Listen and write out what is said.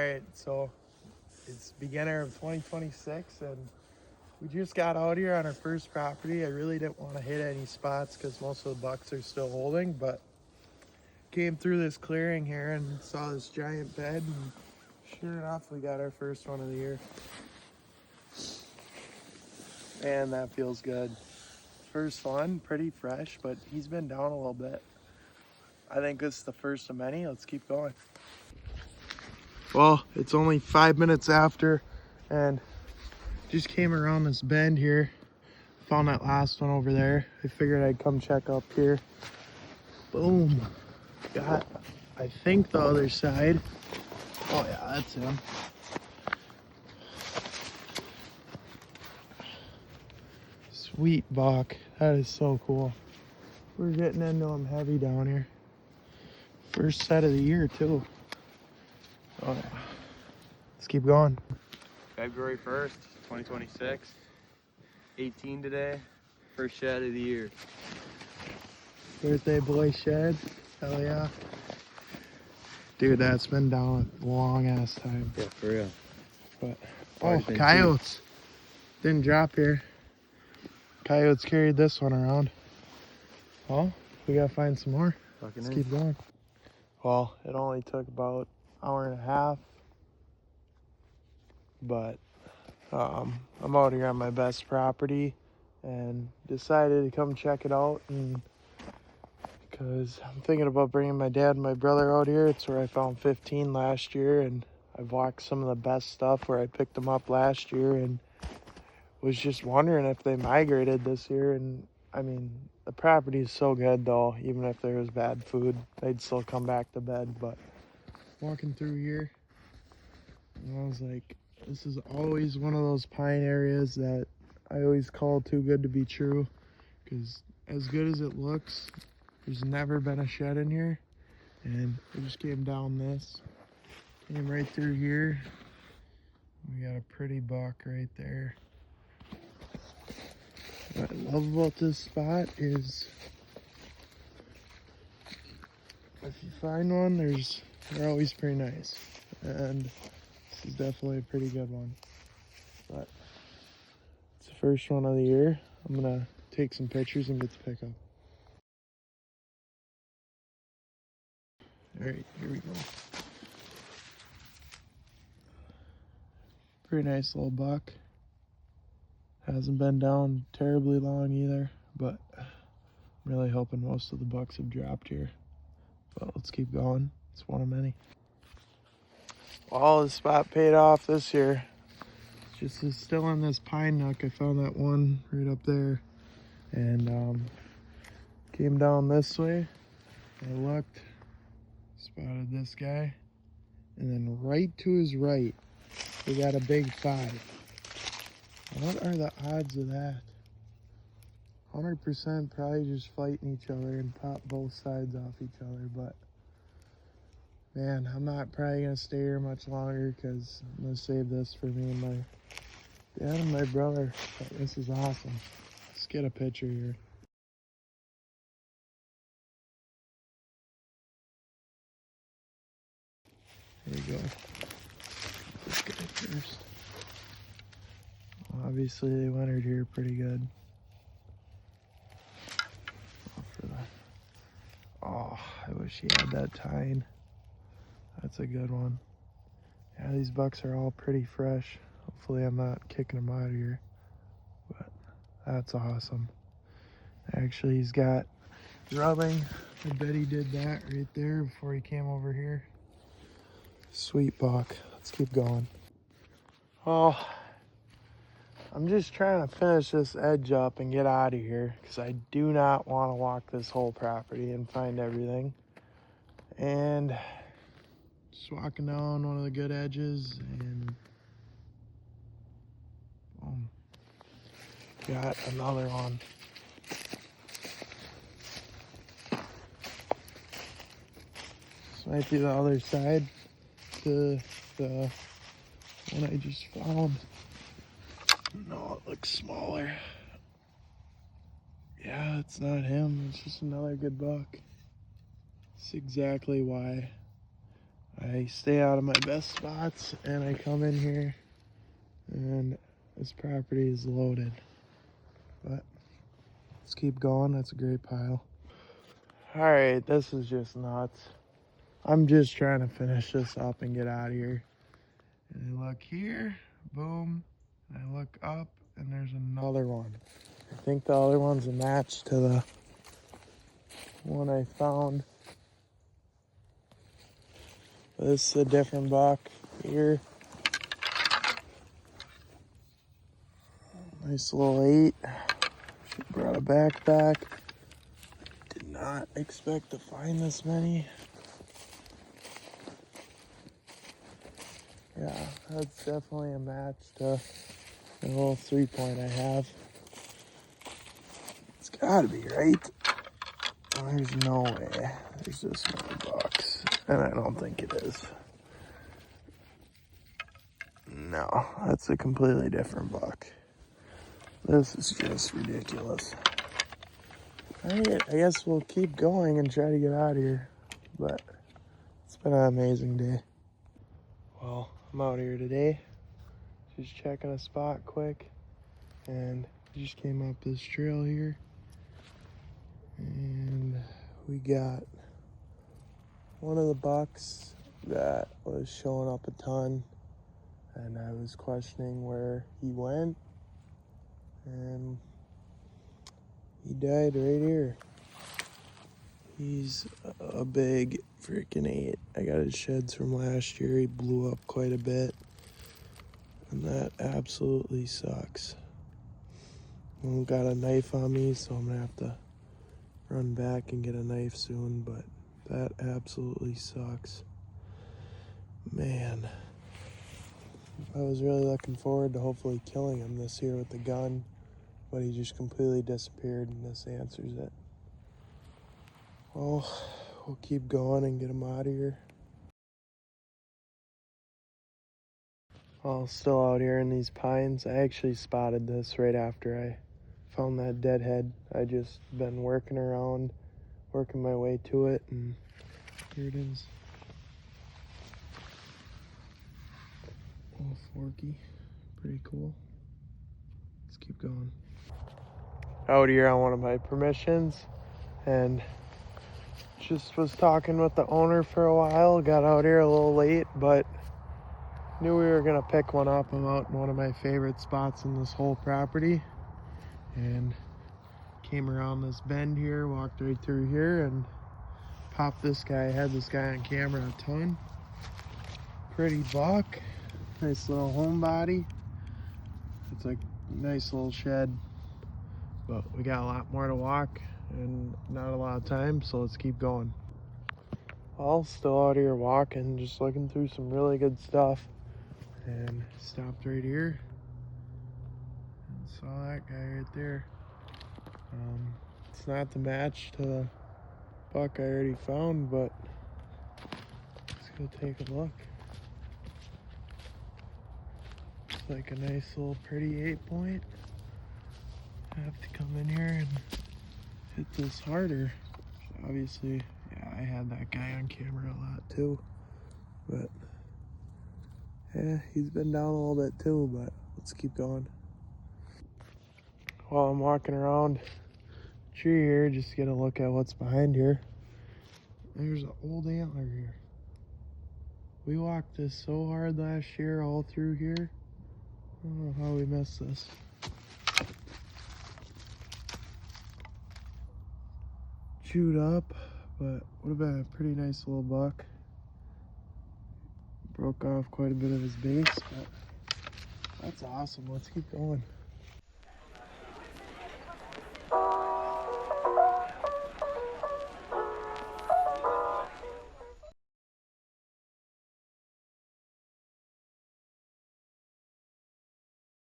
right, so it's beginner of 2026, and we just got out here on our first property. I really didn't want to hit any spots because most of the bucks are still holding, but came through this clearing here and saw this giant bed, and sure enough, we got our first one of the year. And that feels good. First one, pretty fresh, but he's been down a little bit. I think this is the first of many. Let's keep going. Well, it's only 5 minutes after, and just came around this bend here. Found that last one over there. I figured I'd come check up here. Boom. Got, I think, the other side. Oh yeah, that's him. Sweet buck. That is so cool. We're getting into him heavy down here. First set of the year too. Oh yeah. Let's keep going. February 1st, 2026. 18 today. First shed of the year. Birthday boy shed. Hell yeah. Dude, that's been down a long ass time. Yeah, for real. But oh, coyotes. Didn't drop here. Coyotes carried this one around. Well, we gotta find some more. Let's keep going. Well, it only took about an hour and a half, but I'm out here on my best property and decided to come check it out, and because I'm thinking about bringing my dad and my brother out here. It's where I found 15 last year, and I've walked some of the best stuff where I picked them up last year, and was just wondering if they migrated this year. And I mean, the property is so good though, even if there was bad food, they'd still come back to bed. But walking through here, and I was like, this is always one of those pine areas that I always call too good to be true, because as good as it looks, there's never been a shed in here. And we just came down this, came right through here. We got a pretty buck right there. What I love about this spot is if you find one, they're always pretty nice. And this is definitely a pretty good one. But it's the first one of the year. I'm gonna take some pictures and get the pickup. Alright, here we go. Pretty nice little buck. Hasn't been down terribly long either, but I'm really hoping most of the bucks have dropped here. But let's keep going. It's one of many. Well, the spot paid off this year. Just is still in this pine nook. I found that one right up there, and came down this way. I looked, spotted this guy, and then right to his right, we got a big 5. What are the odds of that? 100% probably just fighting each other and pop both sides off each other, but man, I'm not probably gonna stay here much longer because I'm gonna save this for me and my dad and my brother. But this is awesome. Let's get a picture here. There we go. This guy first. Well, obviously they wintered here pretty good. Oh, I wish he had that tine. That's a good one. Yeah, these bucks are all pretty fresh. Hopefully I'm not kicking them out of here. But that's awesome. Actually, he's got rubbing. I bet he did that right there before he came over here. Sweet buck. Let's keep going. Well, I'm just trying to finish this edge up and get out of here because I do not want to walk this whole property and find everything. And just walking down one of the good edges, and boom, got another one. This might be the other side to the one I just found. No, it looks smaller. Yeah, it's not him. It's just another good buck. That's exactly why I stay out of my best spots and I come in here and this property is loaded. But let's keep going. That's a great pile. All right, this is just nuts. I'm just trying to finish this up and get out of here. And I look here, boom, and I look up and there's another one. I think the other one's a match to the one I found. This is a different buck here. Nice little 8. She brought a backpack. Did not expect to find this many. Yeah, that's definitely a match to the little 3-point I have. It's gotta be, right? There's no way. There's this many bucks. And I don't think it is. No, that's a completely different buck. This is just ridiculous. Alright, I guess we'll keep going and try to get out of here. But it's been an amazing day. Well, I'm out here today. Just checking a spot quick. And just came up this trail here. And we got one of the bucks that was showing up a ton. And I was questioning where he went. And he died right here. He's a big freaking 8. I got his sheds from last year. He blew up quite a bit. And that absolutely sucks. I've got a knife on me, so I'm gonna have to run back and get a knife soon, but that absolutely sucks. Man. I was really looking forward to hopefully killing him this year with the gun, but he just completely disappeared, and this answers it. Well, we'll keep going and get him out of here. Well, still out here in these pines. I actually spotted this right after I found that deadhead. I just been working around, working my way to it, and here it is. Little forky, pretty cool. Let's keep going. Out here on one of my permissions, and just was talking with the owner for a while. Got out here a little late, but knew we were gonna pick one up. I'm out in one of my favorite spots in this whole property, and came around this bend here, walked right through here, and popped this guy. I had this guy on camera a ton. Pretty buck. Nice little homebody. It's like a nice little shed, but we got a lot more to walk and not a lot of time, so let's keep going. Well, still out here walking, just looking through some really good stuff, and stopped right here and saw that guy right there. It's not the match to the buck I already found, but let's go take a look. It's like a nice little pretty 8-point. I have to come in here and hit this harder. Obviously, yeah, I had that guy on camera a lot too, but yeah, he's been down a little bit too, but let's keep going. While I'm walking around the tree here, just to get a look at what's behind here. There's an old antler here. We walked this so hard last year, all through here. I don't know how we missed this. Chewed up, but would have been a pretty nice little buck. Broke off quite a bit of his base, but that's awesome. Let's keep going.